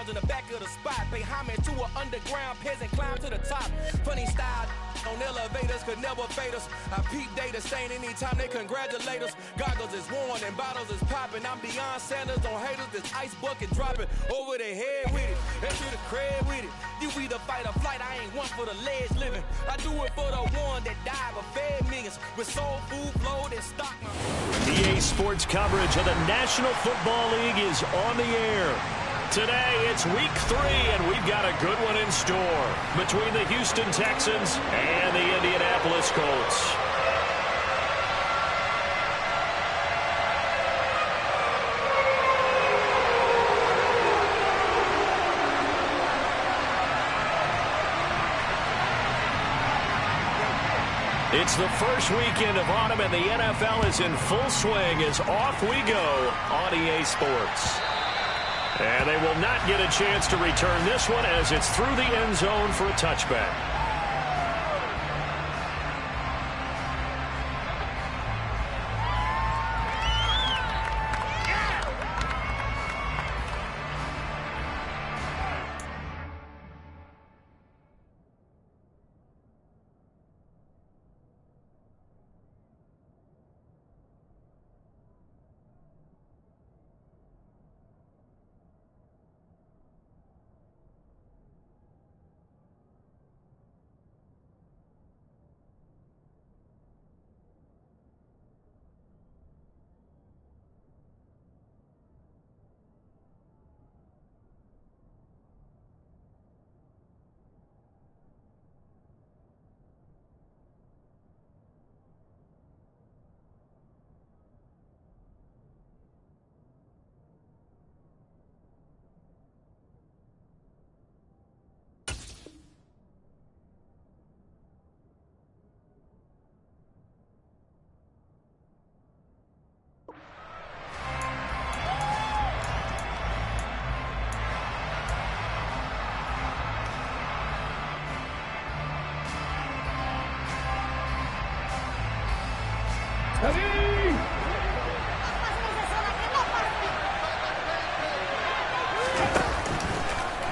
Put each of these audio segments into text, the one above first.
in the back of the spot. Pay homage to an underground peasant, climb to the top. Funny style on elevators could never fade us. I peep data stain anytime they congratulate us. Goggles is worn and bottles is popping. I'm beyond Sanders on haters. This ice bucket dropping over their head with it. And to the crib with it. You either fight or flight. I ain't one for the ledge living. I do it for the one that died but fed millions with soul food, flowed, and stock. EA Sports coverage of the National Football League is on the air. Today, it's week 3, and we've got a good one in store between the Houston Texans and the Indianapolis Colts. It's the first weekend of autumn, and the NFL is in full swing as off we go on EA Sports. And they will not get a chance to return this one as it's through the end zone for a touchback.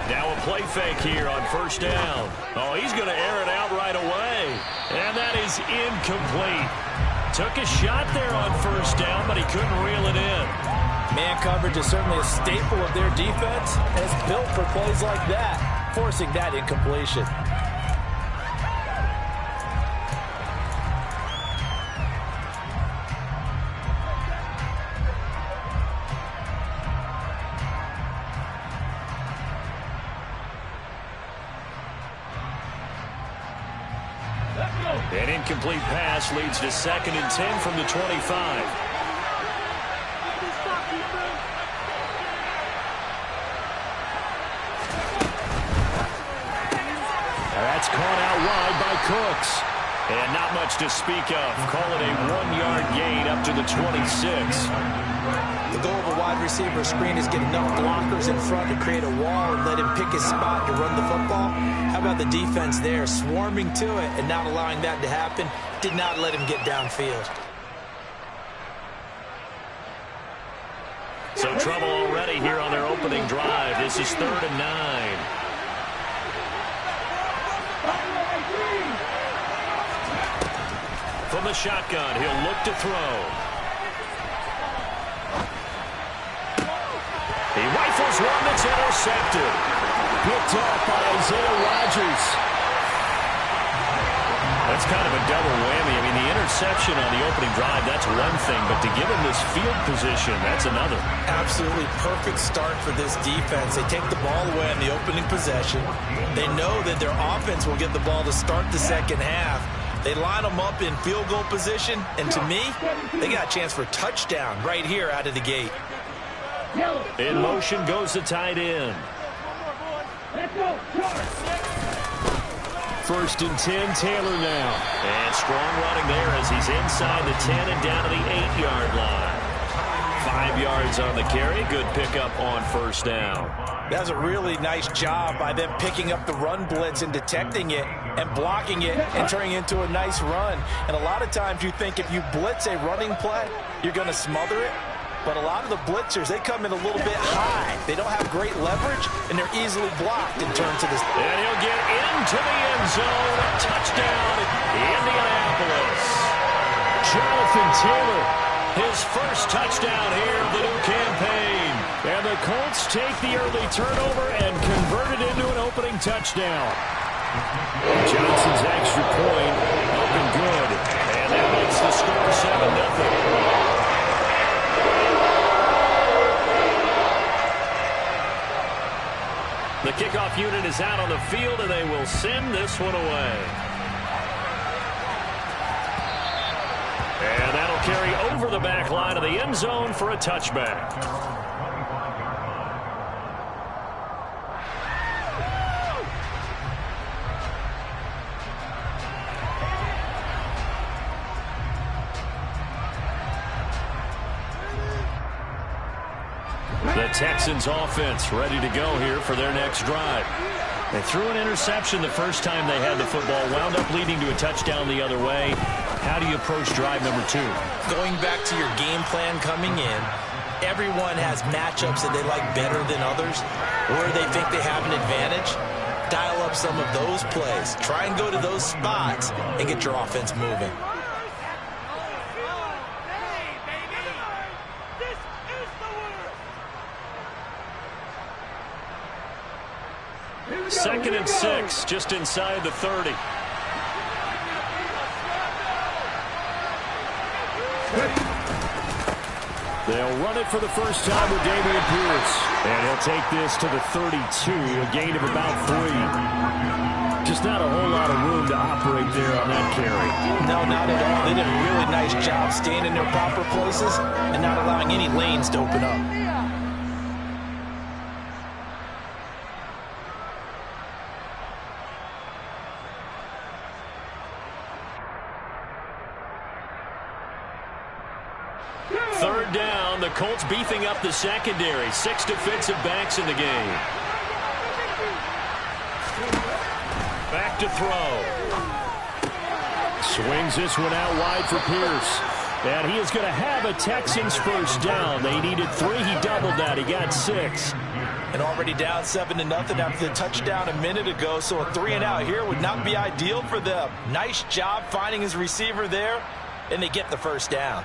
Now a play fake here on first down. Oh, he's going to air it out right away. And that is incomplete. Took a shot there on first down, but he couldn't reel it in. Man coverage is certainly a staple of their defense, and it's built for plays like that, forcing that incompletion. An incomplete pass leads to 2nd and 10 from the 25. That's caught out wide by Cooks. And not much to speak of. Call it a 1-yard gain up to the 26. The goal of a wide receiver screen is get enough blockers in front to create a wall and let him pick his spot to run the football. How about the defense there, swarming to it and not allowing that to happen? Did not let him get downfield. So trouble already here on their opening drive. This is 3rd and 9. From the shotgun, he'll look to throw. He rifles one that's intercepted. Picked up by Isaiah Rodgers. That's kind of a double whammy. I mean, the interception on the opening drive, that's one thing, but to give him this field position, that's another. Absolutely perfect start for this defense. They take the ball away on the opening possession. They know that their offense will get the ball to start the second half. They line them up in field goal position, and to me, they got a chance for a touchdown right here out of the gate. In motion goes the tight end. 1st and 10, Taylor now. And strong running there as he's inside the 10 and down to the 8-yard line. 5 yards on the carry. Good pickup on first down. That's a really nice job by them picking up the run blitz and detecting it and blocking it and turning it into a nice run. And a lot of times you think if you blitz a running play, you're going to smother it. But a lot of the blitzers, they come in a little bit high. They don't have great leverage, and they're easily blocked in terms of this. And he'll get into the end zone. Touchdown, Indianapolis. Jonathan Taylor, his first touchdown here of the new campaign. And the Colts take the early turnover and convert it into an opening touchdown. Johnson's extra point up and good. And that makes the score 7-0. The kickoff unit is out on the field, and they will send this one away. And that'll carry over the back line of the end zone for a touchback. The Texans offense ready to go here for their next drive. They threw an interception the first time they had the football, wound up leading to a touchdown the other way. How do you approach drive number 2? Going back to your game plan coming in, everyone has matchups that they like better than others, where they think they have an advantage. Dial up some of those plays. Try and go to those spots and get your offense moving. Second and 6, just inside the 30. They'll run it for the first time with Dameon Pierce. And he'll take this to the 32, a gain of about 3. Just not a whole lot of room to operate there on that carry. No, not at all. They did a really nice job staying in their proper places and not allowing any lanes to open up. Third down, the Colts beefing up the secondary. 6 defensive backs in the game. Back to throw. Swings this one out wide for Pierce. And he is going to have a Texans first down. They needed 3. He doubled that. He got 6. And already down 7-0 after the touchdown a minute ago. So a 3-and-out here would not be ideal for them. Nice job finding his receiver there. And they get the first down.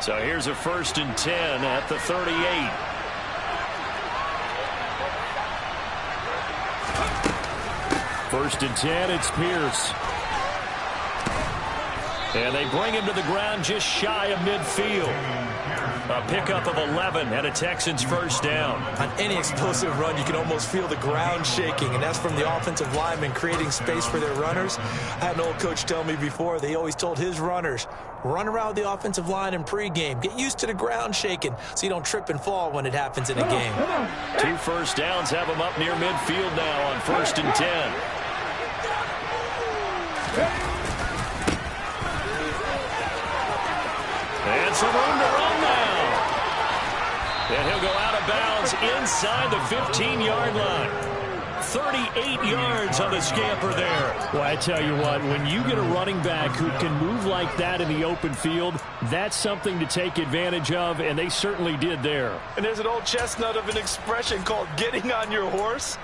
So here's a 1st and 10 at the 38. First and 10, it's Pierce. And they bring him to the ground just shy of midfield. A pickup of 11 and a Texans first down. On any explosive run, you can almost feel the ground shaking, and that's from the offensive linemen creating space for their runners. I had an old coach tell me before, they always told his runners, run around the offensive line in pregame. Get used to the ground shaking so you don't trip and fall when it happens in a game. 2 first downs have them up near midfield now on 1st and 10. And some room to run now. And he'll go out of bounds inside the 15-yard line. 38 yards on the scamper there. Well, I tell you what, when you get a running back who can move like that in the open field, that's something to take advantage of, and they certainly did there. And there's an old chestnut of an expression called getting on your horse.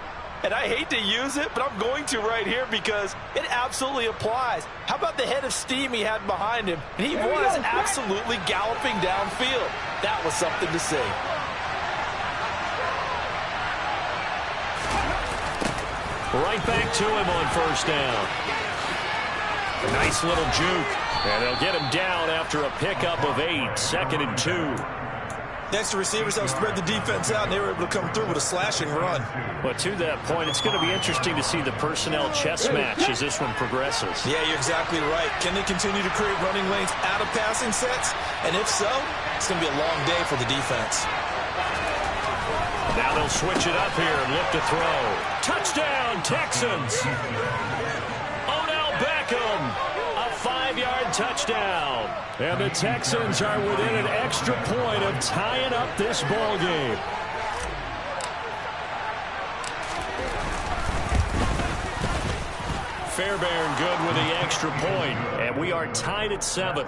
And I hate to use it, but I'm going to right here because it absolutely applies. How about the head of steam he had behind him? And he was absolutely galloping downfield. That was something to see. Right back to him on first down. A nice little juke. And they'll get him down after a pickup of 8. 2nd and 2. Next, the receivers have spread the defense out, and they were able to come through with a slashing run. But to that point, it's going to be interesting to see the personnel chess match as this one progresses. Yeah, you're exactly right. Can they continue to create running lanes out of passing sets? And if so, it's going to be a long day for the defense. Now they'll switch it up here and look to throw. Touchdown, Texans! Odell Beckham, a 5-yard touchdown. And the Texans are within an extra point of tying up this ball game. Fairbairn good with the extra point, and we are tied at 7.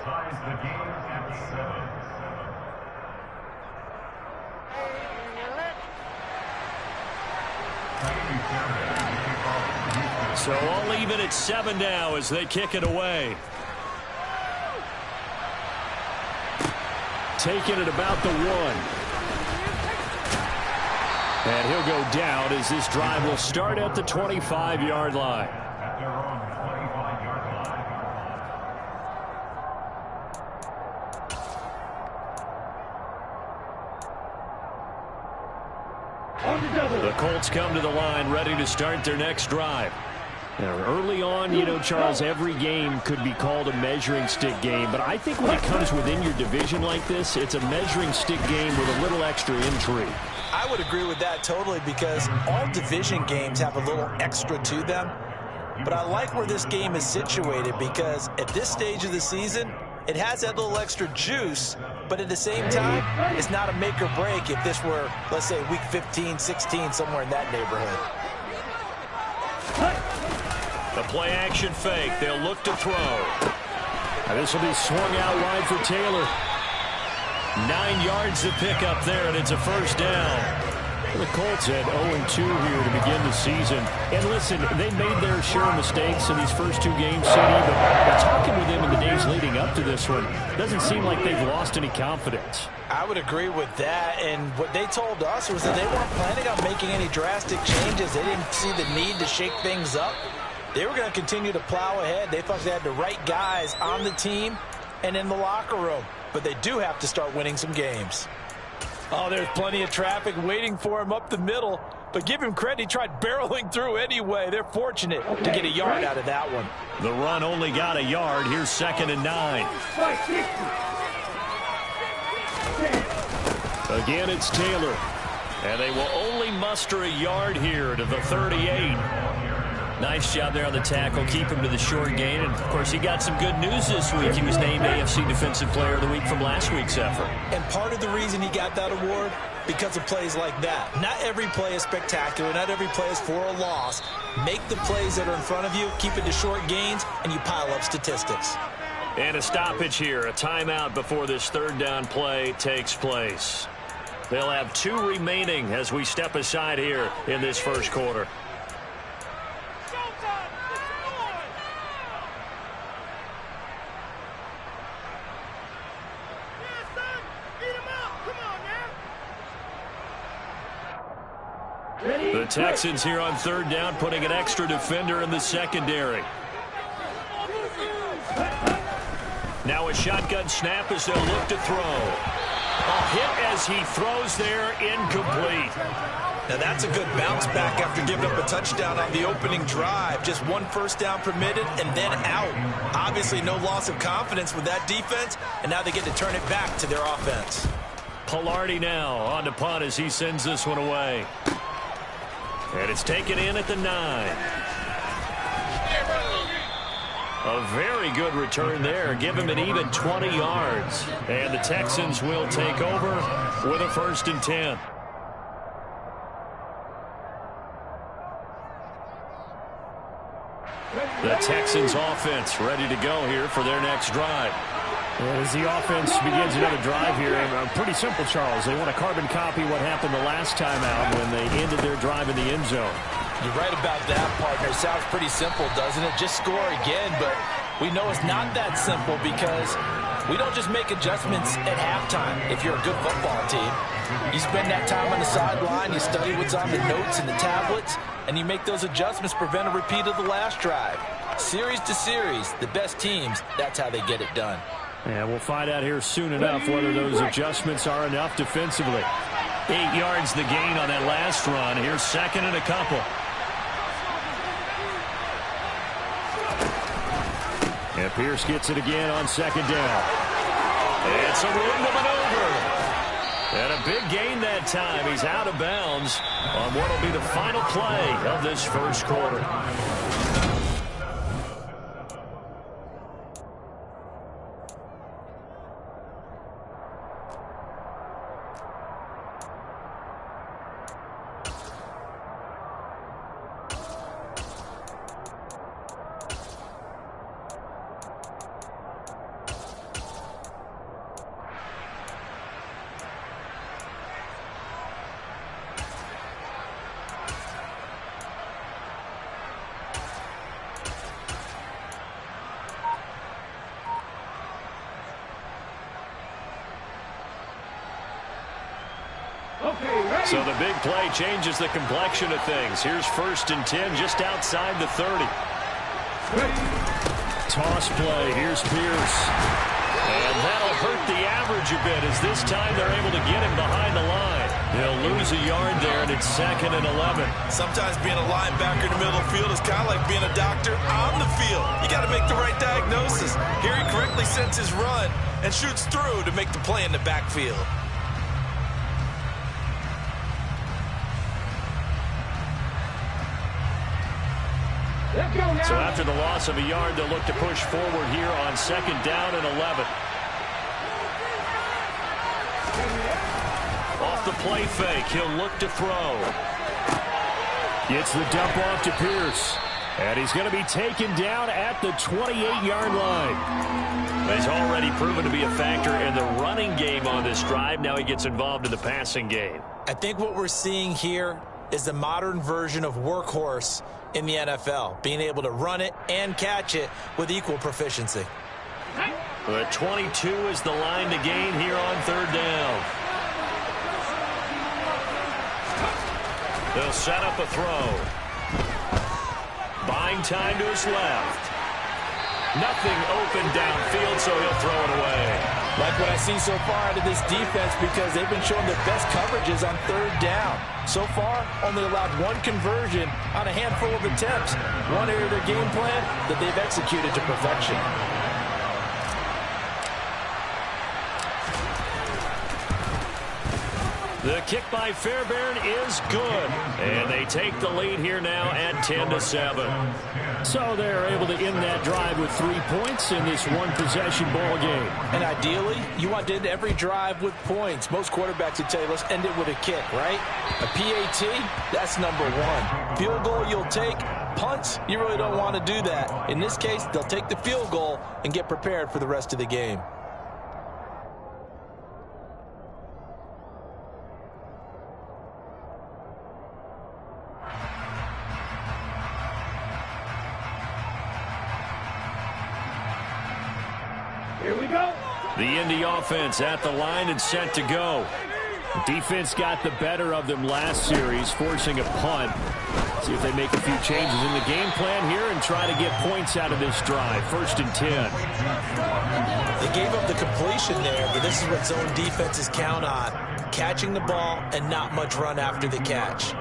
So all even at 7 now as they kick it away. Taking it about the 1. And he'll go down as this drive will start at the 25-yard line. The Colts come to the line ready to start their next drive. Now, early on, you know, Charles, every game could be called a measuring stick game. But I think when it comes within your division like this, it's a measuring stick game with a little extra intrigue. I would agree with that totally because all division games have a little extra to them. But I like where this game is situated because at this stage of the season, it has that little extra juice, but at the same time, it's not a make or break if this were, let's say, week 15, 16, somewhere in that neighborhood. The play action fake. They'll look to throw. Now this will be swung out wide for Taylor. 9 yards to pick up there, and it's a first down. The Colts had 0-2 here to begin the season. And listen, they made their share of mistakes in these first 2 games, City, but talking with them in the days leading up to this one, doesn't seem like they've lost any confidence. I would agree with that, and what they told us was that they weren't planning on making any drastic changes. They didn't see the need to shake things up. They were going to continue to plow ahead. They thought they had the right guys on the team and in the locker room, but they do have to start winning some games. Oh, there's plenty of traffic waiting for him up the middle, but give him credit. He tried barreling through anyway. They're fortunate to get a yard out of that one. The run only got a yard. Here's 2nd and 9. Again, it's Taylor. And they will only muster a yard here to the 38. Nice job there on the tackle. Keep him to the short gain. And, of course, he got some good news this week. He was named AFC Defensive Player of the Week from last week's effort. And part of the reason he got that award, because of plays like that. Not every play is spectacular. Not every play is for a loss. Make the plays that are in front of you, keep it to short gains, and you pile up statistics. And a stoppage here. A timeout before this 3rd down play takes place. They'll have 2 remaining as we step aside here in this first quarter. The Texans here on 3rd down, putting an extra defender in the secondary. Now a shotgun snap as they'll look to throw. A hit as he throws there, incomplete. Now that's a good bounce back after giving up a touchdown on the opening drive. Just 1 first down permitted and then out. Obviously no loss of confidence with that defense, and now they get to turn it back to their offense. Palardy now on to punt as he sends this one away. And it's taken in at the 9. A very good return there. Give him an even 20 yards. And the Texans will take over with a 1st and 10. The Texans offense ready to go here for their next drive. As the offense begins another drive here, pretty simple, Charles. They want to carbon copy what happened the last time out when they ended their drive in the end zone. You're right about that, partner. Sounds pretty simple, doesn't it? Just score again, but we know it's not that simple because we don't just make adjustments at halftime if you're a good football team. You spend that time on the sideline, you study what's on the notes and the tablets, and you make those adjustments, prevent a repeat of the last drive. Series to series, the best teams, that's how they get it done. And we'll find out here soon enough whether those adjustments are enough defensively. 8 yards the gain on that last run. Here's 2nd and a couple. And Pierce gets it again on 2nd down. It's a room to maneuver. And a big gain that time. He's out of bounds on what will be the final play of this first quarter. So the big play changes the complexion of things. Here's 1st and 10 just outside the 30. Toss play. Here's Pierce. And that'll hurt the average a bit as this time they're able to get him behind the line. He'll lose a yard there, and it's 2nd and 11. Sometimes being a linebacker in the middle of the field is kind of like being a doctor on the field. You got to make the right diagnosis. Here he correctly sets his run and shoots through to make the play in the backfield. So after the loss of a yard, they'll look to push forward here on 2nd down and 11. Off the play fake, he'll look to throw. Gets the dump off to Pierce. And he's going to be taken down at the 28-yard line. He's already proven to be a factor in the running game on this drive. Now he gets involved in the passing game. I think what we're seeing here is the modern version of workhorse in the NFL, being able to run it and catch it with equal proficiency. The 22 is the line to gain here on 3rd down. They'll set up a throw. Buying time to his left. Nothing open downfield, so he'll throw it away. Like what I see so far out of this defense, because they've been showing their best coverages on 3rd down. So far, only allowed 1 conversion on a handful of attempts. One area of their game plan that they've executed to perfection. The kick by Fairbairn is good. And they take the lead here now at 10-7. So they're able to end that drive with 3 points in this one-possession ball game. And ideally, you want to end every drive with points. Most quarterbacks would tell you, let's end it with a kick, right? A PAT, that's number 1. Field goal you'll take. Punts, you really don't want to do that. In this case, they'll take the field goal and get prepared for the rest of the game. The Indy offense at the line and set to go. Defense got the better of them last series, forcing a punt. See if they make a few changes in the game plan here and try to get points out of this drive. 1st and 10. They gave up the completion there, but this is what zone defenses count on. Catching the ball and not much run after the catch.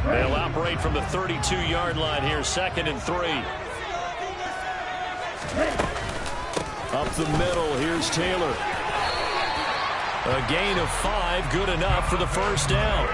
They'll operate from the 32-yard line here, 2nd and 3. Up the middle, here's Taylor. A gain of 5, good enough for the 1st down.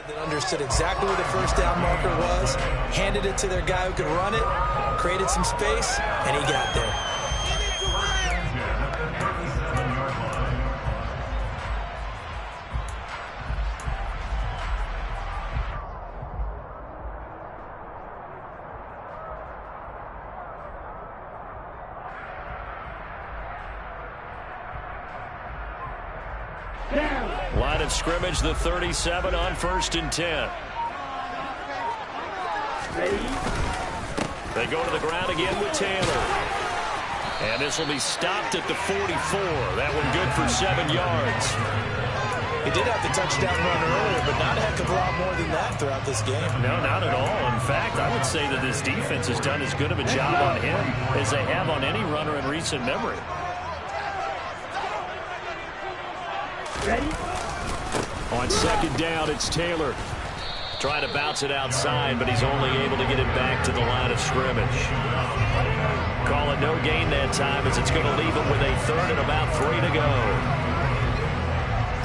That understood exactly where the 1st down marker was, handed it to their guy who could run it, created some space, and he got there. Line of scrimmage, the 37 on 1st and 10. They go to the ground again with Taylor. And this will be stopped at the 44. That one good for 7 yards. He did have the touchdown run earlier, but not a heck of a lot more than that throughout this game. No, not at all. In fact, I would say that this defense has done as good of a job on him as they have on any runner in recent memory. Ready? On 2nd down, it's Taylor. Trying to bounce it outside, but he's only able to get it back to the line of scrimmage. Call it no gain that time as it's going to leave him with a 3rd and about 3 to go.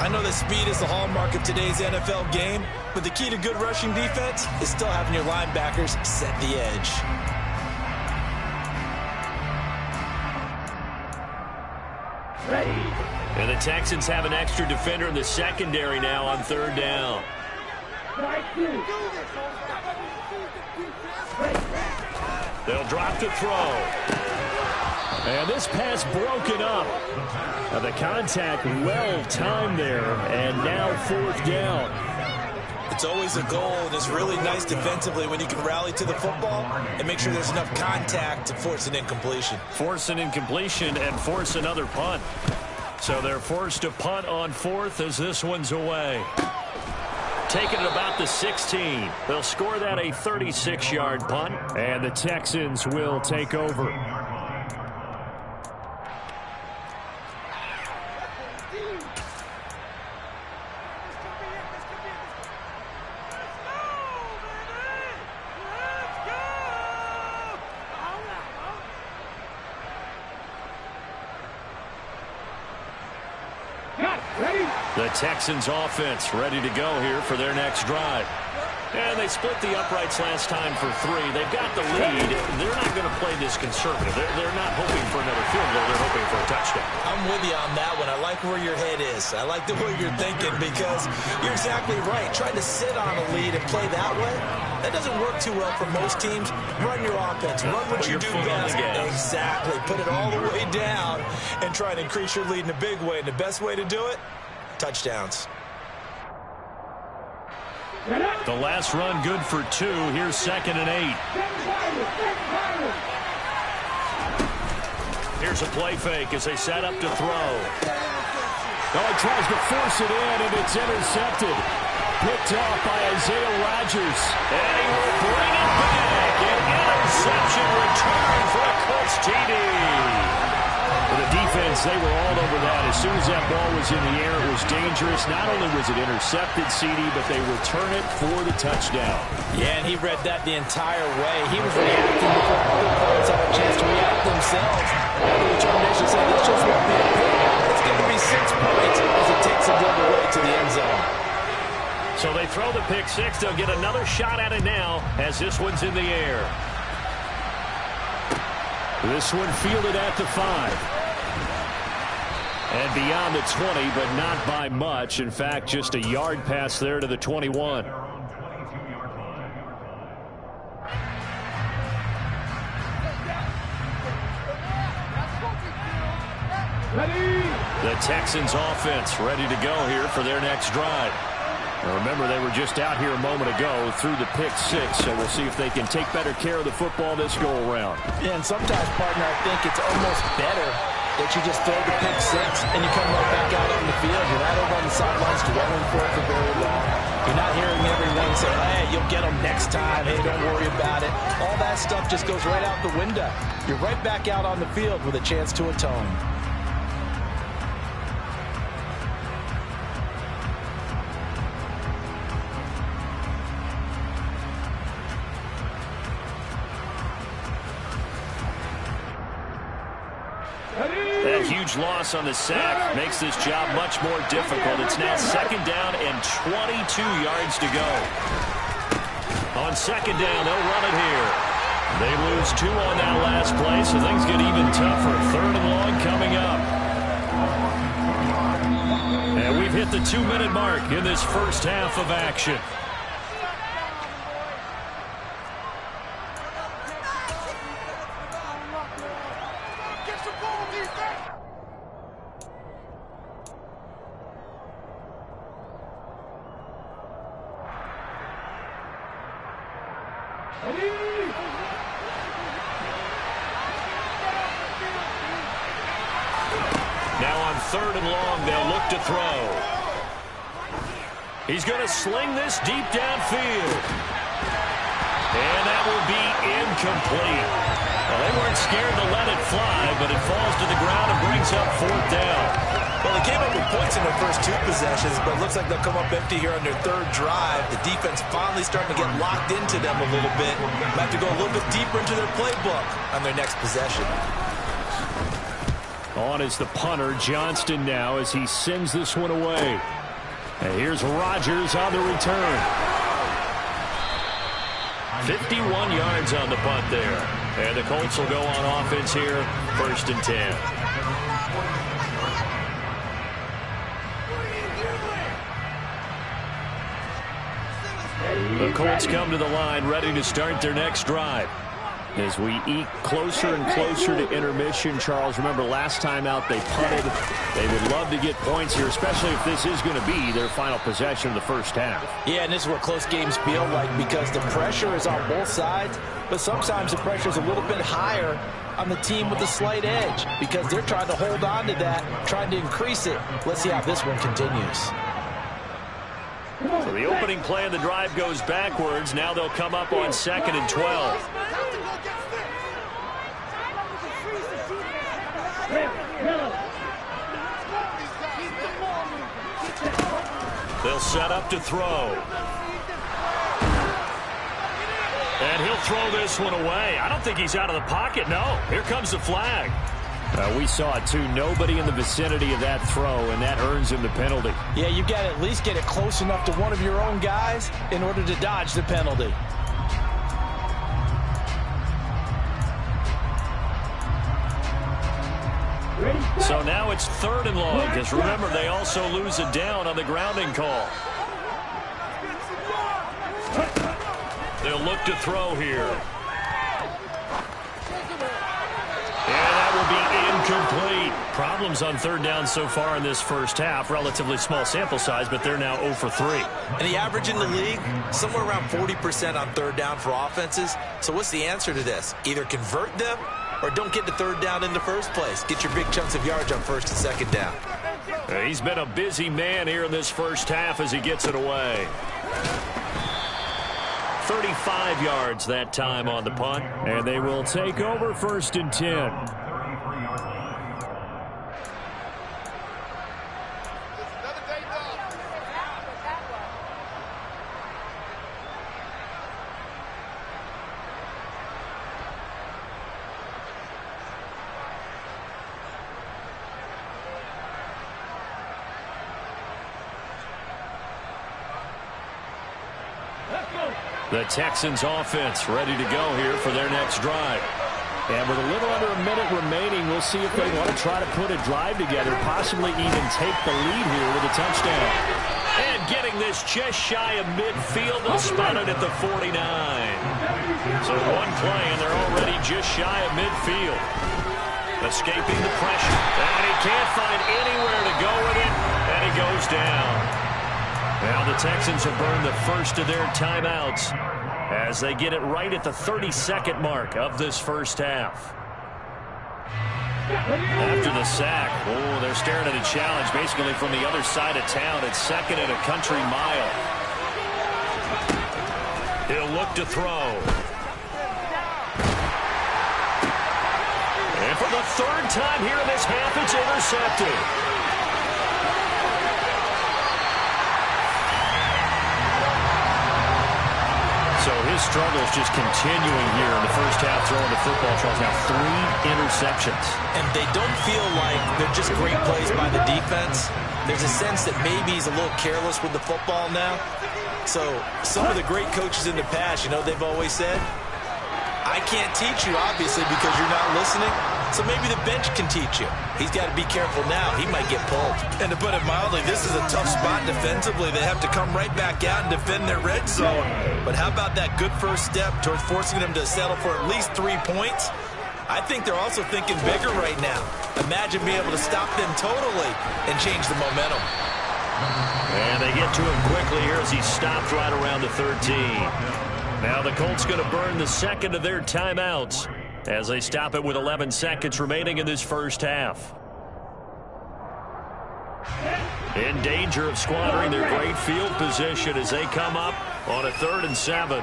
I know that speed is the hallmark of today's NFL game, but the key to good rushing defense is still having your linebackers set the edge. And the Texans have an extra defender in the secondary now on third down. They'll drop to throw. And this pass broken up. The contact well timed there, and now fourth down. It's always a goal, and it's really nice defensively when you can rally to the football and make sure there's enough contact to force an incompletion. Force an incompletion and force another punt. So they're forced to punt on fourth as this one's away. Taking it about the 16. They'll score that a 36-yard punt. And the Texans will take over. The Texans offense ready to go here for their next drive. And they split the uprights last time for 3. They've got the lead. They're not going to play this conservative. They're not hoping for another field goal. They're hoping for a touchdown. I'm with you on that one. I like where your head is. I like the way you're thinking because you're exactly right. Trying to sit on a lead and play that way, that doesn't work too well for most teams. Run your offense. Run what you do best. Exactly. Put it all the way down and try and increase your lead in a big way. And the best way to do it, touchdowns. The last run good for 2. Here's 2nd and 8. Here's a play fake as they set up to throw. Oh, he tries to force it in, and it's intercepted. Picked off by Isaiah Rodgers. And he will bring it back. An interception return for a Colts TD. For the defense, they were all over that. As soon as that ball was in the air, it was dangerous. Not only was it intercepted, CD, but they return it for the touchdown. Yeah, and he read that the entire way. He was reacting before other players had a chance to react themselves. And the determination said, this just won't be a pick. It's going to be 6 points as it takes them all the way to the end zone. So they throw the pick 6. They'll get another shot at it now as this one's in the air. This one fielded at the 5. And beyond the 20, but not by much. In fact, just a yard pass there to the 21. The Texans offense ready to go here for their next drive. Now remember, they were just out here a moment ago through the pick 6, so we'll see if they can take better care of the football this go-around. Yeah, and sometimes, partner, I think it's almost better that you just throw the pick 6 and you come right back out on the field. You're not over on the sidelines dwelling for it for very long. You're not hearing everyone say, hey, you'll get them next time. Hey, don't worry about it. All that stuff just goes right out the window. You're right back out on the field with a chance to atone. That huge loss on the sack makes this job much more difficult. It's now 2nd down and 22 yards to go. On 2nd down, they'll run it here. They lose 2 on that last play, so things get even tougher. 3rd and long coming up. And we've hit the 2-minute mark in this first half of action. Now on 3rd and long, they'll look to throw. He's going to sling this deep downfield. And that will be incomplete. Well, they weren't scared to let it fly, but it falls to the ground and brings up 4th down. Well, they came up with points in their first 2 possessions, but it looks like they'll come up empty here on their 3rd drive. The defense finally starting to get locked into them a little bit. Might have to go a little bit deeper into their playbook on their next possession. On is the punter, Johnston, now as he sends this one away. And here's Rodgers on the return. 51 yards on the punt there. And the Colts will go on offense here, 1st and 10. The Colts come to the line, ready to start their next drive. As we eke closer and closer to intermission, Charles, remember last time out they punted. They would love to get points here, especially if this is going to be their final possession of the first half. Yeah, and this is what close games feel like because the pressure is on both sides, but sometimes the pressure is a little bit higher on the team with the slight edge because they're trying to hold on to that, trying to increase it. Let's see how this one continues. So the opening play of the drive goes backwards. Now they'll come up on 2nd and 12. They'll set up to throw. And he'll throw this one away. I don't think he's out of the pocket. No, here comes the flag. We saw it, too. Nobody in the vicinity of that throw, and that earns him the penalty. Yeah, you got to at least get it close enough to one of your own guys in order to dodge the penalty. So now it's 3rd and long, because remember, they also lose a down on the grounding call. They'll look to throw here. Incomplete. Problems on 3rd down so far in this first half. Relatively small sample size, but they're now 0 for 3. And the average in the league, somewhere around 40% on 3rd down for offenses. So what's the answer to this? Either convert them or don't get to 3rd down in the first place. Get your big chunks of yards on 1st and 2nd down. He's been a busy man here in this first half as he gets it away. 35 yards that time on the punt. And they will take over 1st and 10. The Texans offense ready to go here for their next drive. And with a little under a minute remaining, we'll see if they want to try to put a drive together, possibly even take the lead here with a touchdown. And getting this just shy of midfield, they'll spot it at the 49. So one play, and they're already just shy of midfield. Escaping the pressure. And he can't find anywhere to go with it, and he goes down. Now the Texans have burned the first of their timeouts as they get it right at the 32nd mark of this first half. After the sack, they're staring at a challenge basically from the other side of town. It's 2nd and a country mile. He'll look to throw. And for the 3rd time here in this half, it's intercepted. So his struggles just continuing here in the first half throwing the football. Charles, now 3 interceptions. And they don't feel like they're just great plays by the defense. There's a sense that maybe he's a little careless with the football now. So some of the great coaches in the past, they've always said, I can't teach you, obviously, because you're not listening. So maybe the bench can teach you. He's got to be careful now. He might get pulled. And to put it mildly, this is a tough spot defensively. They have to come right back out and defend their red zone. But how about that good first step towards forcing them to settle for at least 3 points? I think they're also thinking bigger right now. Imagine being able to stop them totally and change the momentum. And they get to him quickly here as he stopped right around the 13. Now the Colts going to burn the 2nd of their timeouts as they stop it with 11 seconds remaining in this first half. In danger of squandering their great field position as they come up on a 3rd and 7.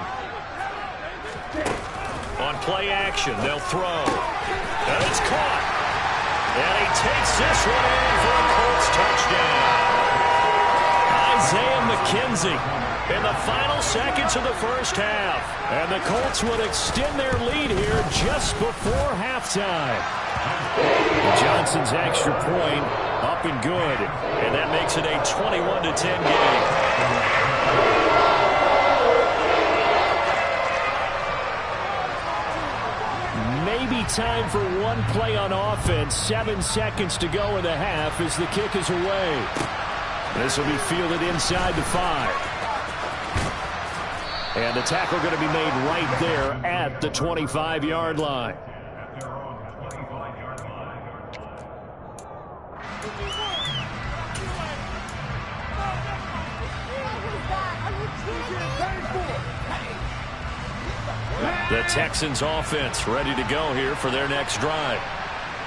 On play action, they'll throw. And it's caught. And he takes this one in for a Colts touchdown. Isaiah McKenzie in the final seconds of the first half. And the Colts would extend their lead here just before halftime. Johnson's extra point up and good. And that makes it a 21-10 game. Maybe time for one play on offense. 7 seconds to go in the half as the kick is away. This will be fielded inside the 5. And the tackle going to be made right there at the 25-yard line. The Texans offense ready to go here for their next drive.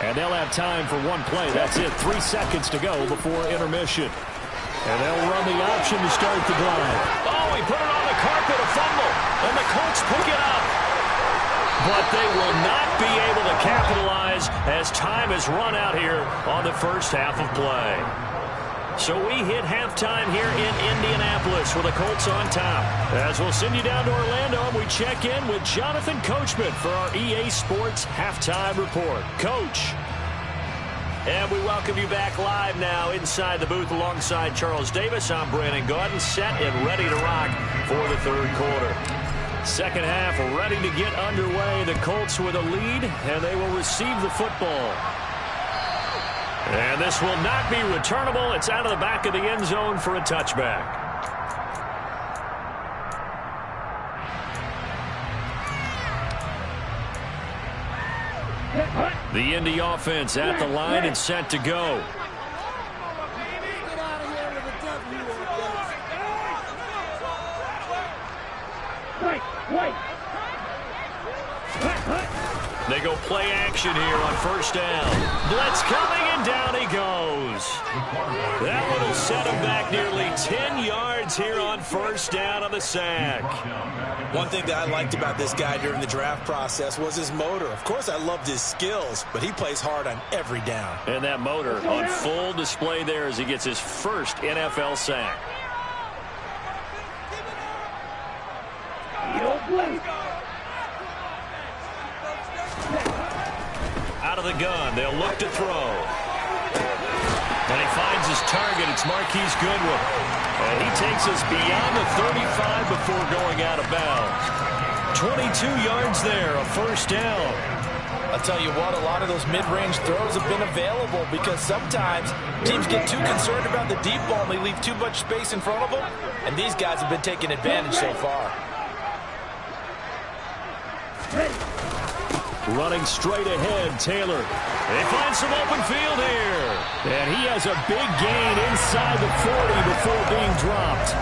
And they'll have time for one play. That's it. 3 seconds to go before intermission. And they'll run the option to start the drive. Oh, he put it on the carpet, a fumble. And the Colts pick it up. But they will not be able to capitalize as time has run out here on the first half of play. So we hit halftime here in Indianapolis with the Colts on top. As we'll send you down to Orlando, and we check in with Jonathan Coachman for our EA Sports Halftime Report. Coach. And we welcome you back live now inside the booth alongside Charles Davis. I'm Brandon Gaudin, set and ready to rock for the third quarter. Second half ready to get underway. The Colts with a lead, and they will receive the football. And this will not be returnable. It's out of the back of the end zone for a touchback. The Indy offense at the line and set to go. They go play action here on first down. Blitz coming, and down he goes. That one will set him back nearly 10 yards here on first down on the sack. One thing that I liked about this guy during the draft process was his motor. Of course, I loved his skills, but he plays hard on every down. And that motor on full display there as he gets his first NFL sack. Out of the gun, they'll look to throw. And he finds his target. It's Marquise Goodwin. And he takes us beyond the 35 before going out of bounds. 22 yards there, a first down. I'll tell you what, a lot of those mid-range throws have been available because sometimes teams get too concerned about the deep ball and they leave too much space in front of them. And these guys have been taking advantage so far. Running straight ahead, Taylor. They find some open field here. And he has a big gain inside the 40 before being dropped.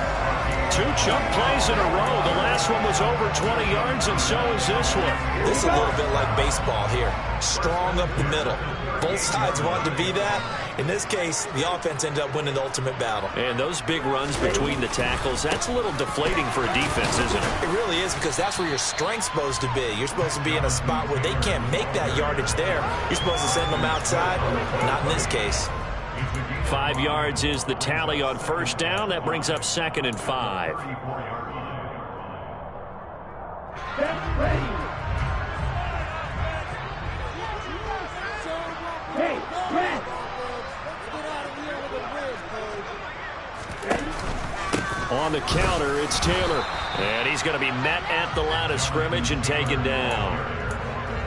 2 chunk plays in a row. The last one was over 20 yards, and so is this one. This is a little bit like baseball here. Strong up the middle. Both sides want to be that. In this case, the offense ended up winning the ultimate battle. And those big runs between the tackles, that's a little deflating for a defense, isn't it? It really is, because that's where your strength's supposed to be. You're supposed to be in a spot where they can't make that yardage there. You're supposed to send them outside. Not in this case. 5 yards is the tally on first down. That brings up 2nd and 5. On the counter, it's Taylor. And he's going to be met at the line of scrimmage and taken down.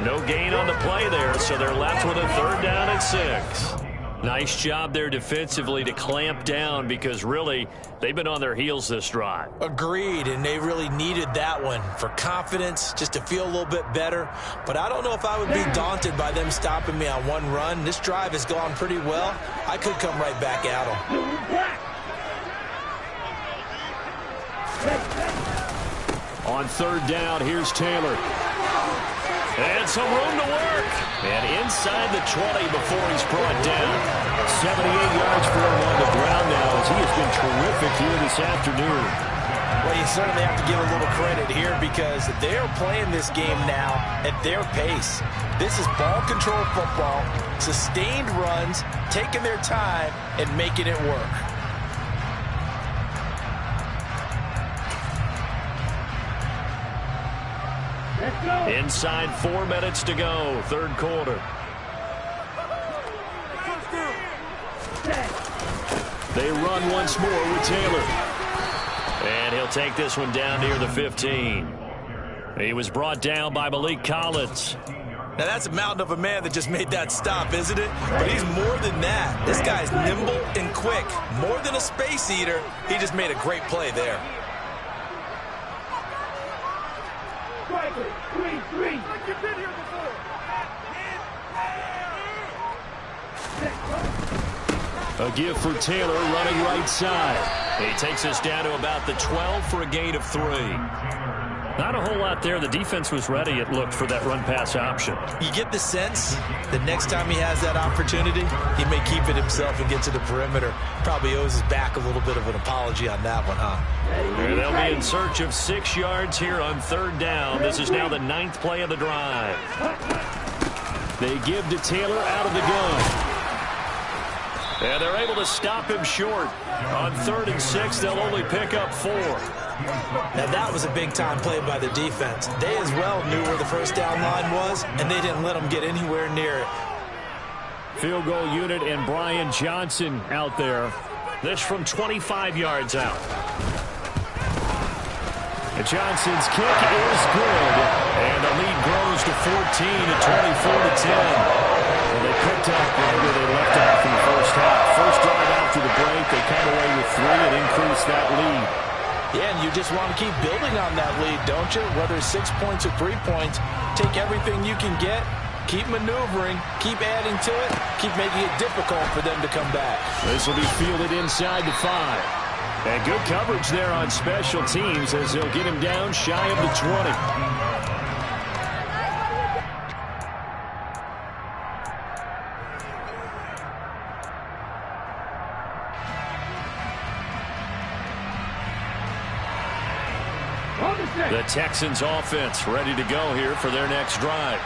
No gain on the play there, so they're left with a 3rd down and 6. Nice job there defensively to clamp down, because really they've been on their heels this drive. Agreed, and they really needed that one for confidence, just to feel a little bit better. But I don't know if I would be daunted by them stopping me on one run. This drive has gone pretty well. I could come right back at them. On 3rd down, here's Taylor. And some room to work. And inside the 20 before he's brought down. 78 yards for him on the ground now, as he has been terrific here this afternoon. Well, you certainly have to give a little credit here, because they're playing this game now at their pace. This is ball control football, sustained runs, taking their time and making it work. Inside 4 minutes to go, third quarter. They run once more with Taylor. And he'll take this one down near the 15. He was brought down by Maliek Collins. Now, that's a mountain of a man that just made that stop, isn't it? But he's more than that. This guy's nimble and quick. More than a space eater, he just made a great play there. A give for Taylor running right side. He takes us down to about the 12 for a gain of 3. Not a whole lot there. The defense was ready, it looked, for that run-pass option. You get the sense that next time he has that opportunity, he may keep it himself and get to the perimeter. Probably owes his back a little bit of an apology on that one, huh? And they'll be in search of 6 yards here on third down. This is now the 9th play of the drive. They give to Taylor out of the gun. And they're able to stop him short. On 3rd and 6, they'll only pick up 4. Now, that was a big-time play by the defense. They as well knew where the first down line was, and they didn't let them get anywhere near it. Field goal unit and Brian Johnson out there. This from 25 yards out. And Johnson's kick is good. And the lead grows to 14 at 24-10. Well, they picked up where they left off in the first half. First drive after the break, they come away with 3 and increase that lead. Yeah, and you just want to keep building on that lead, don't you? Whether it's 6 points or 3 points, take everything you can get, keep maneuvering, keep adding to it, keep making it difficult for them to come back. This will be fielded inside the 5. And good coverage there on special teams as they'll get him down shy of the 20. The Texans offense ready to go here for their next drive.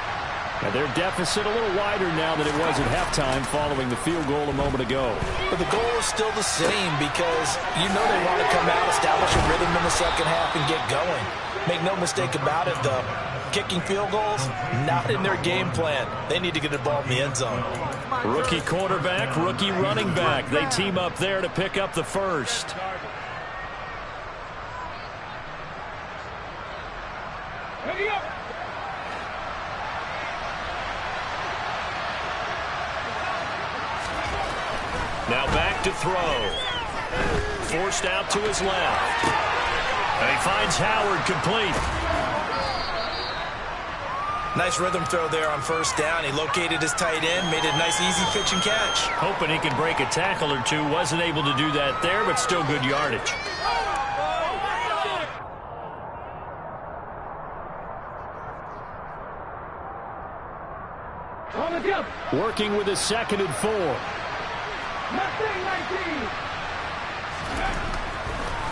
And their deficit a little wider now than it was at halftime following the field goal a moment ago. But the goal is still the same because you know they want to come out, establish a rhythm in the second half, and get going. Make no mistake about it, though. Kicking field goals, not in their game plan. They need to get the ball in the end zone. Rookie quarterback, rookie running back. They team up there to pick up the first. Now back to throw. Forced out to his left. And he finds Howard complete. Nice rhythm throw there on first down. He located his tight end, made a nice easy pitch and catch. Hoping he could break a tackle or two. Wasn't able to do that there, but still good yardage. Working with a 2nd and 4.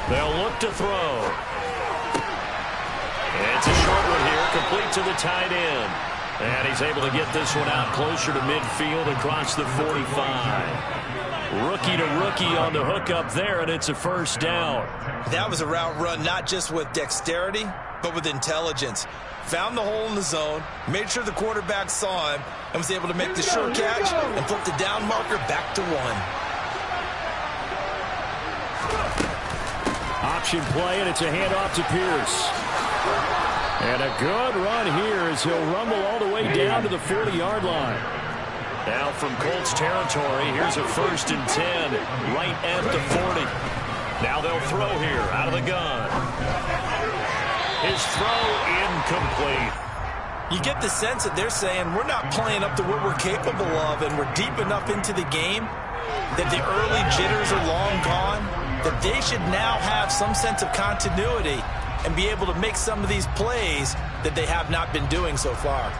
They'll look to throw. It's a short one here, complete to the tight end. And he's able to get this one out closer to midfield across the 45. Rookie to rookie on the hook up there, and it's a first down. That was a route run not just with dexterity, but with intelligence. Found the hole in the zone, made sure the quarterback saw him, and was able to make the sure catch and flip the down marker back to 1. Option play, and it's a handoff to Pierce. And a good run here as he'll rumble all the way down to the 40-yard line. Now from Colts territory, here's a 1st and 10, right at the 40. Now they'll throw here out of the gun. His throw incomplete. You get the sense that they're saying we're not playing up to what we're capable of, and we're deep enough into the game that the early jitters are long gone, that they should now have some sense of continuity and be able to make some of these plays that they have not been doing so far.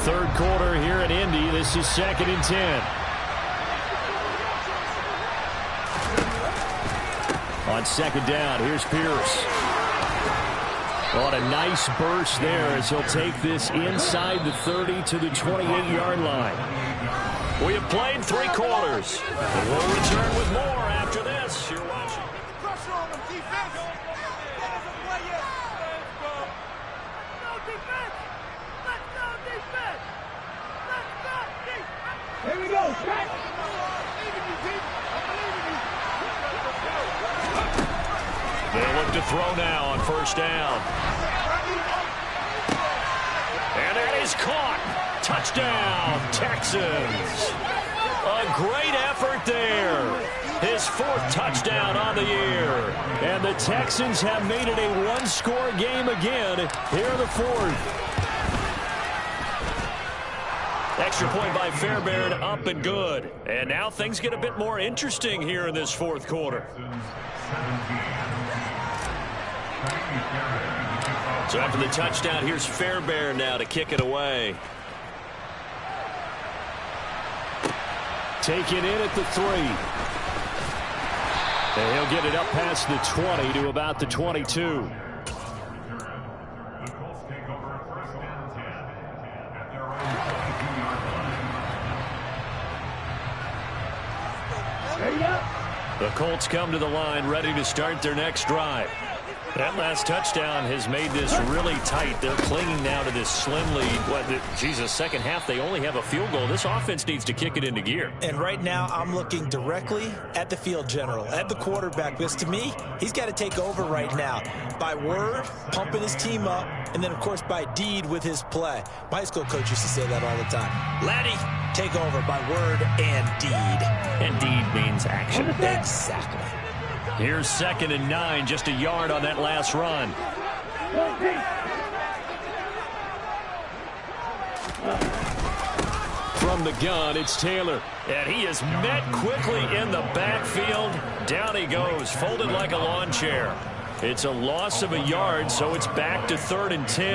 Third quarter here in Indy. This is 2nd and 10. On 2nd down, here's Pierce. On a nice burst there as he'll take this inside the 30 to the 28-yard line. We have played 3 quarters. We'll return with more after this. You're watching. Here we go. They look to throw now on first down. And that is caught. Touchdown, Texans. A great effort there. His 4th touchdown on the year. And the Texans have made it a one-score game again here in the 4th. Extra point by Fairbairn, up and good. And now things get a bit more interesting here in this 4th quarter. So after the touchdown, here's Fairbairn now to kick it away. Taken in at the 3. And he'll get it up past the 20 to about the 22. The Colts come to the line ready to start their next drive. That last touchdown has made this really tight. They're clinging now to this slim lead. Second half, they only have a field goal. This offense needs to kick it into gear. And right now, I'm looking directly at the field general, at the quarterback. Because to me, he's got to take over right now. By word, pumping his team up, and then, of course, by deed with his play. My high school coach used to say that all the time. Laddie, take over by word and deed. And deed means action. Exactly. Here's 2nd and 9, just a yard on that last run. From the gun, it's Taylor. And he is met quickly in the backfield. Down he goes, folded like a lawn chair. It's a loss of a yard, so it's back to 3rd and 10.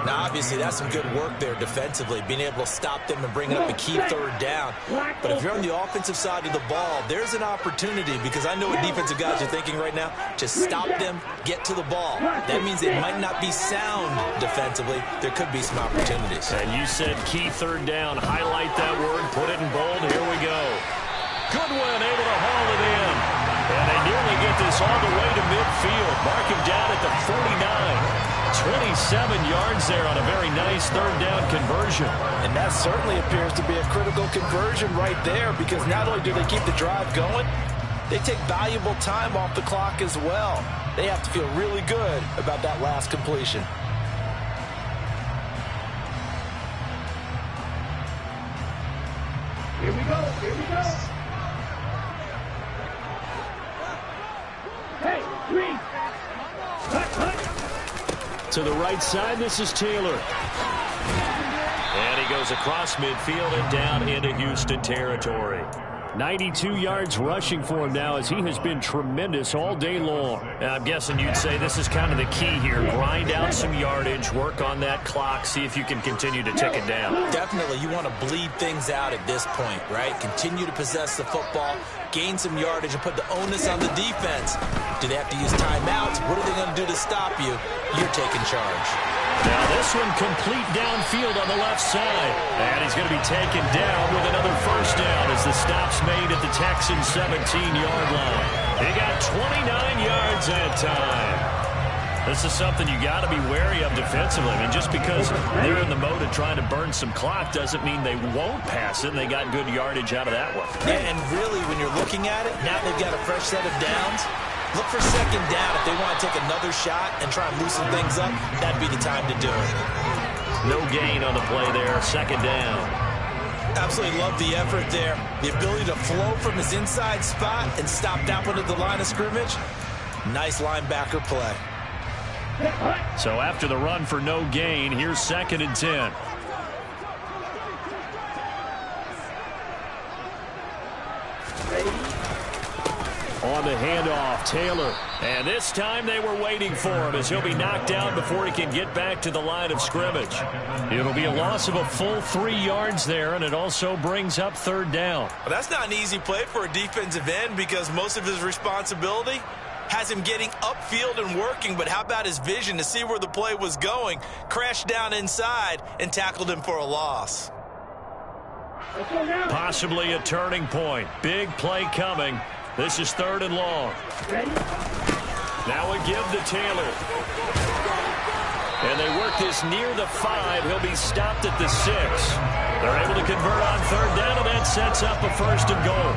Now, obviously, that's some good work there defensively, being able to stop them and bring it up a key 3rd down. But if you're on the offensive side of the ball, there's an opportunity, because I know what defensive guys are thinking right now. Just stop them, get to the ball. That means it might not be sound defensively. There could be some opportunities. And you said key 3rd down. Highlight that word, put it in bold. Here we go. Goodwin able to haul it in. And they nearly get this all the way to midfield. Mark him down at the 49. 27 yards there on a very nice 3rd down conversion. And that certainly appears to be a critical conversion right there, because not only do they keep the drive going, they take valuable time off the clock as well. They have to feel really good about that last completion. Here we go. Here we go. Hey, 3. To the right side, this is Taylor. And he goes across midfield and down into Houston territory. 92 yards rushing for him now, as he has been tremendous all day long. I'm guessing you'd say this is kind of the key here. Grind out some yardage, work on that clock, see if you can continue to tick it down. Definitely, you want to bleed things out at this point, right? Continue to possess the football, gain some yardage, and put the onus on the defense. Do they have to use timeouts? What are they going to do to stop you? You're taking charge. Now this one complete downfield on the left side. And he's going to be taken down with another first down as the stop's made at the Texans' 17-yard line. He got 29 yards that time. This is something you got to be wary of defensively. I mean, just because they're in the mode of trying to burn some clock doesn't mean they won't pass it. And they got good yardage out of that one. Yeah, and really, when you're looking at it, now they've got a fresh set of downs. Look for 2nd down. If they want to take another shot and try and loosen things up, that'd be the time to do it. No gain on the play there. 2nd down. Absolutely love the effort there. The ability to flow from his inside spot and stop that one at the line of scrimmage. Nice linebacker play. So after the run for no gain, here's 2nd and 10. On the handoff, Taylor. And this time they were waiting for him, as he'll be knocked down before he can get back to the line of scrimmage. It'll be a loss of a full 3 yards there, and it also brings up 3rd down. Well, that's not an easy play for a defensive end, because most of his responsibility has him getting upfield and working, but how about his vision to see where the play was going? Crashed down inside and tackled him for a loss. Possibly a turning point. Big play coming. This is 3rd and long. Now we give to Taylor. And they work this near the 5. He'll be stopped at the 6. They're able to convert on third down, and that sets up a first and goal.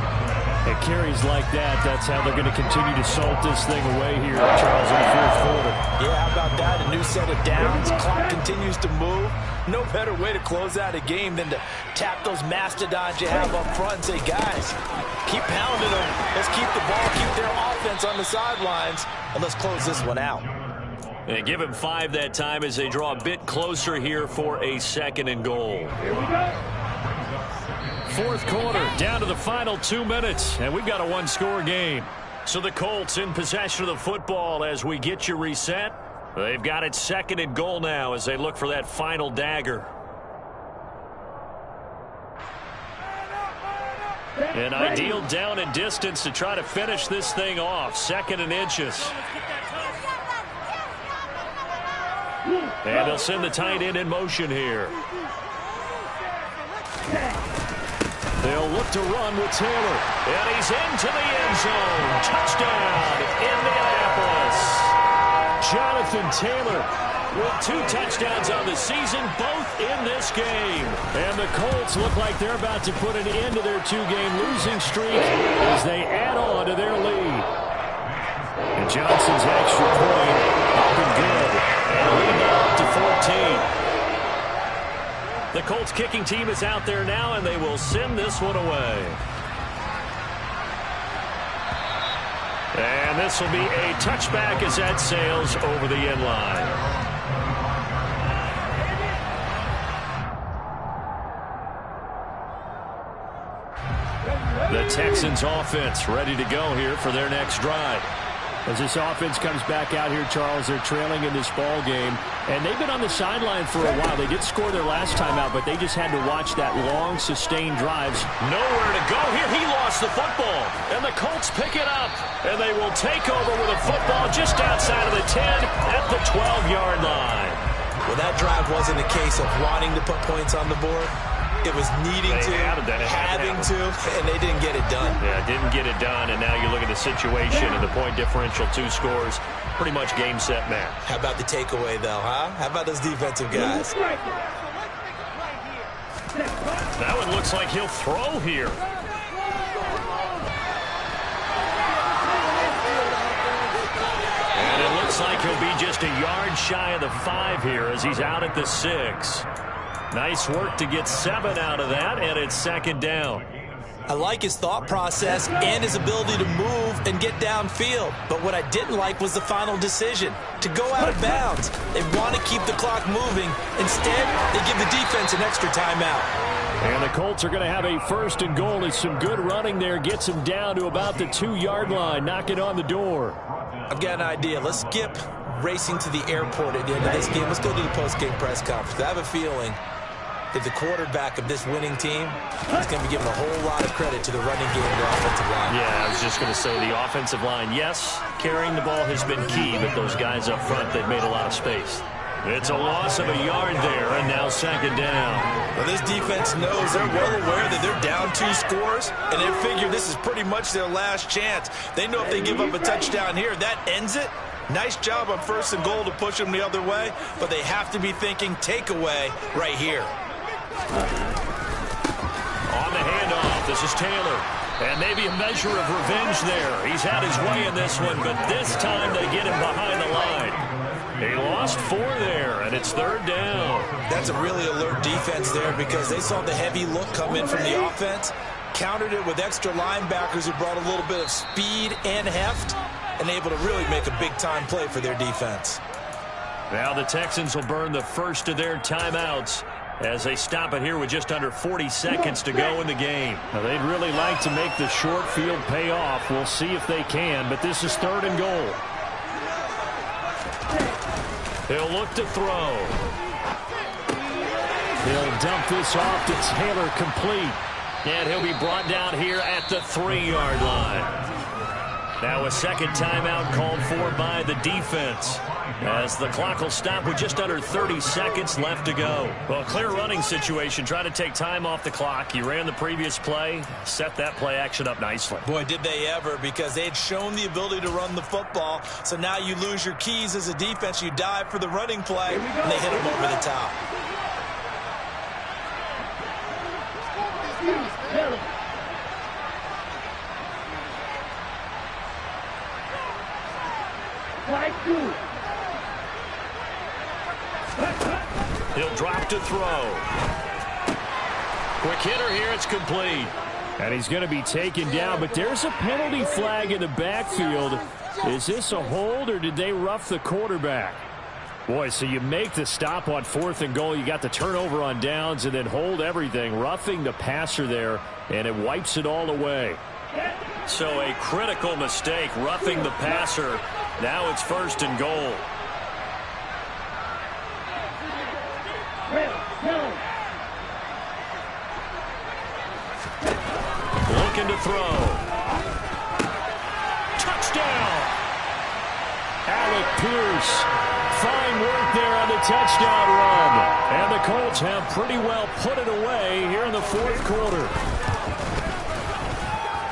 It carries like that. That's how they're going to continue to salt this thing away here, Charles, in the fourth quarter. Yeah, how about that? A new set of downs. Clock continues to move. No better way to close out a game than to tap those mastodons you have up front and say, guys, keep pounding them. Let's keep the ball, keep their offense on the sidelines, and let's close this one out. And give him 5 that time as they draw a bit closer here for a second and goal. Here we go. Fourth quarter, down to the final 2 minutes, and we've got a one-score game. So the Colts in possession of the football as we get you reset. They've got it second and goal now as they look for that final dagger. An ideal down and distance to try to finish this thing off. Second and inches. And they'll send the tight end in motion here. They'll look to run with Taylor. And he's into the end zone. Touchdown, Indianapolis. Jonathan Taylor with 2 touchdowns on the season, both in this game. And the Colts look like they're about to put an end to their 2-game losing streak as they add on to their lead. And Johnson's extra point up and good. And lead now up to 14. The Colts kicking team is out there now, and they will send this one away. And this will be a touchback as that sails over the end line. The Texans offense ready to go here for their next drive. As this offense comes back out here, Charles, they're trailing in this ball game, and they've been on the sideline for a while. They did score their last time out, but they just had to watch that long, sustained drives. Nowhere to go here. He lost the football, and the Colts pick it up, and they will take over with a football just outside of the 10 at the 12-yard line. Well, that drive wasn't a case of wanting to put points on the board. It was needing to, having to, and they didn't get it done. Yeah, didn't get it done, and now you look at the situation and the point differential, 2 scores, pretty much game, set, match. How about the takeaway, though, huh? How about those defensive guys? That one looks like he'll throw here. And it looks like he'll be just a yard shy of the 5 here as he's out at the 6. Nice work to get 7 out of that, and it's second down. I like his thought process and his ability to move and get downfield. But what I didn't like was the final decision, to go out of bounds. They want to keep the clock moving. Instead, they give the defense an extra timeout. And the Colts are going to have a first and goal. It's some good running there. Gets him down to about the 2-yard line. Knock it on the door. I've got an idea. Let's skip racing to the airport at the end of this game. Let's go to the post-game press conference. I have a feeling that the quarterback of this winning team is going to be given a whole lot of credit to the running game and the offensive line. Yeah, I was just going to say the offensive line, yes, carrying the ball has been key, but those guys up front, they've made a lot of space. It's a loss of a yard there, and now second down. Well, this defense knows, they're well aware that they're down 2 scores, and they figure this is pretty much their last chance. They know if they give up a touchdown here, that ends it. Nice job on first and goal to push them the other way, but they have to be thinking takeaway right here. On the handoff, this is Taylor. And maybe a measure of revenge there. He's had his way in this one, but this time they get him behind the line. He lost 4 there, and it's third down. That's a really alert defense there because they saw the heavy look come in from the offense, countered it with extra linebackers who brought a little bit of speed and heft, and able to really make a big-time play for their defense. Now the Texans will burn the first of their timeouts as they stop it here with just under 40 seconds to go in the game. Now, they'd really like to make the short field pay off. We'll see if they can, but this is third and goal. He'll look to throw. He'll dump this off to Taylor, complete. And he'll be brought down here at the 3-yard line. Now a second timeout called for by the defense as the clock will stop with just under 30 seconds left to go. Well, clear running situation. Try to take time off the clock. You ran the previous play, set that play action up nicely. Boy, did they ever, because they had shown the ability to run the football. So now you lose your keys as a defense. You dive for the running play, and they hit them over the top. He'll drop to throw. Quick hitter here, it's complete. And he's going to be taken down, but there's a penalty flag in the backfield. Is this a hold, or did they rough the quarterback? Boy, so you make the stop on 4th and goal. You got the turnover on downs and then hold everything, roughing the passer there, and it wipes it all away. So a critical mistake, roughing the passer. Now it's 1st and goal. Looking to throw. Touchdown! Alec Pierce. Fine work there on the touchdown run. And the Colts have pretty well put it away here in the 4th quarter.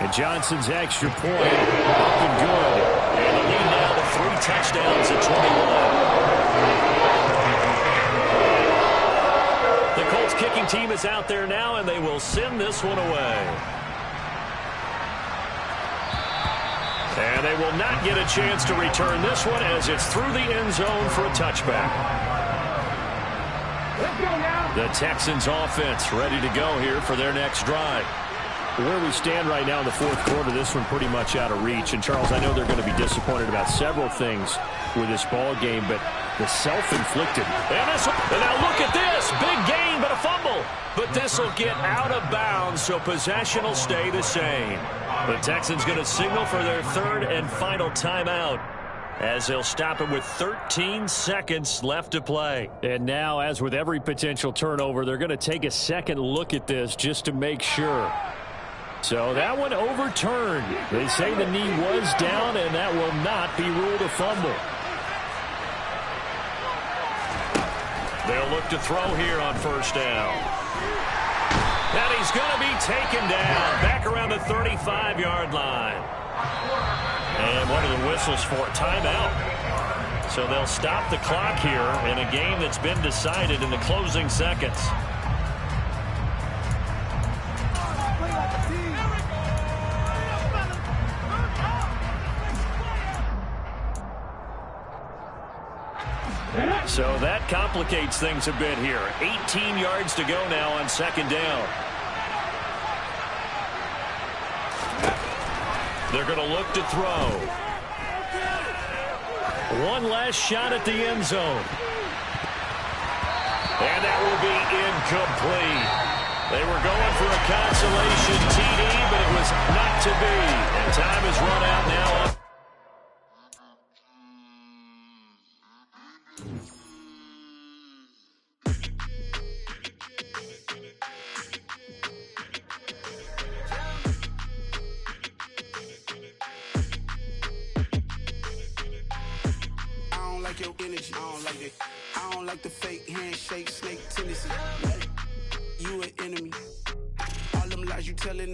And Johnson's extra point up and good. And the lead now to 3 touchdowns at 21. The Colts kicking team is out there now, and they will send this one away. And they will not get a chance to return this one as it's through the end zone for a touchback. The Texans offense ready to go here for their next drive. Where we stand right now in the 4th quarter, this one pretty much out of reach. And, Charles, I know they're going to be disappointed about several things with this ball game, but the self-inflicted. And now look at this. Big gain, but a fumble. But this will get out of bounds, so possession will stay the same. The Texans going to signal for their 3rd and final timeout as they'll stop it with 13 seconds left to play. And now, as with every potential turnover, they're going to take a second look at this just to make sure. So that one overturned. They say the knee was down, and that will not be ruled a fumble. They'll look to throw here on 1st down. And he's going to be taken down back around the 35-yard line. And what are the whistles for? Timeout. So they'll stop the clock here in a game that's been decided in the closing seconds. So that complicates things a bit here. 18 yards to go now on 2nd down. They're going to look to throw. One last shot at the end zone. And that will be incomplete. They were going for a consolation TD, but it was not to be. And time has run out now. Your energy, I don't like it. I don't like the fake handshake, snake tendency. You an enemy. All them lies you telling.